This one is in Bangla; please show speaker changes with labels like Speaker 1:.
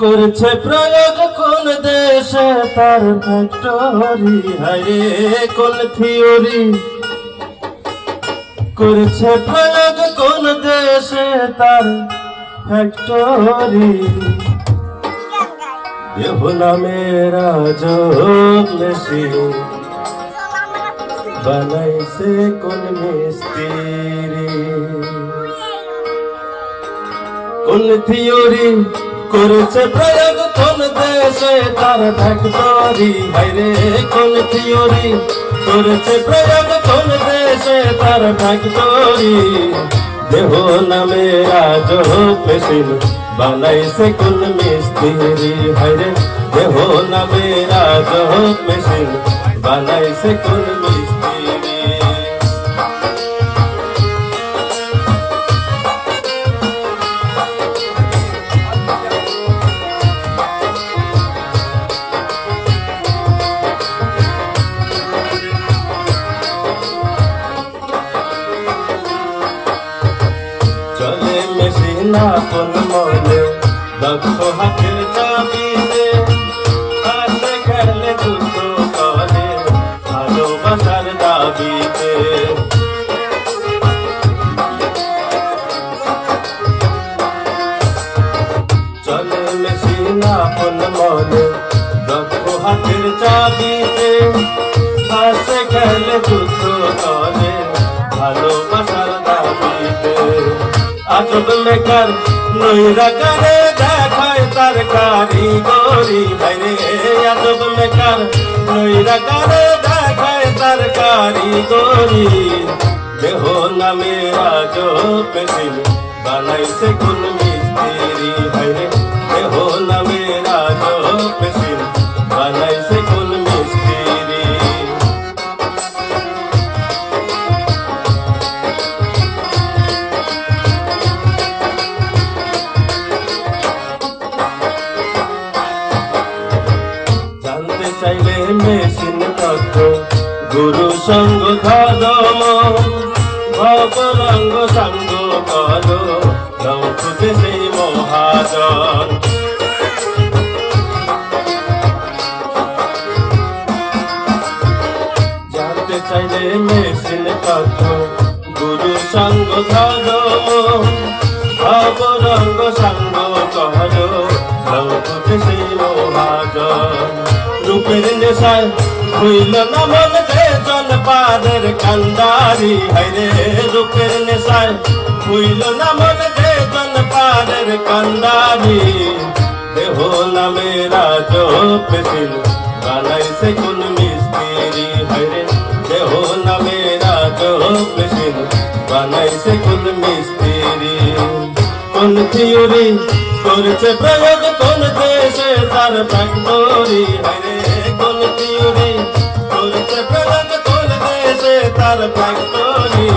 Speaker 1: করছে প্রয়োগ কোন দেশে তার ফ্যাক্টরি, হায়রে কোন থিওরি। করছে প্রয়োগ কোন দেশে তার ফ্যাক্টরি। দেহ নামের আজব মেশিন বানাইছে কোন মিস্ত্রি। কোন থিওরি করেছে প্রয়োগ কোন দেশে তার ফ্যাক্টরি, হায়রে কোন থিওরি করেছে প্রয়োগ কোন দেশে তার ফ্যাক্টরি। দেহ নামে আজব মেশিন বানাইছে কোন মিস্ত্রি, হায়রে দেহ নামে আজব মেশিন বানাইছে কোন মিস্ত্রি। চলে মেশিন আপন মনে দক্ষ হাতের চাবিতে, হাতে খেলে যুদ্ধ করে ভালোবাসার দাবিতে। চলে মেশিন আপন মনে দক্ষ হাতের চাবিতে, হাতে খেলে যুদ্ধ করে ভালোবাসার দাবিতে। আজব মেকার নইরা কারে দেখায় তার কারিগরি, হায়রে আজব মেকার নইরা কারে দেখায় তার কারিগরি। দেহ নামে আজব মেশিন বানাইছে কোন মিস্ত্রি, হায়রে দেহ নামে আজব মেশিন বানাইছে কোন মিস্ত্রি। চাইলে মেশিন তত্ত্ব গুরু সঙ্গ ধর্ম, ভবরঙ্গ সঙ্গ করো খুঁজে সেই মহাজন। জানতে চাইলে মেশিন তত্ত্ব গুরু সঙ্গ ধর্ম, ভবরঙ্গ সঙ্গ করো খুঁজে সেই মহাজন। রূপের নেশায় হইল না মন জন পাদের কান্দারি, হায়রে রূপের নেশায় হইল না মন জন পাদের কান্দারি। দেহ নামে আজব মেশিন বানাইছে কোন মিস্ত্রি, হায়রে দেহ নামে আজব মেশিন বানাইছে কোন মিস্ত্রি। কোন থিওরি করছে প্রয়োগ কোন দেশে তার ফ্যাক্টরি, হায়রে কোন থিওরি করছে প্রয়োগ কোন দেশে তার ফ্যাক্টরি।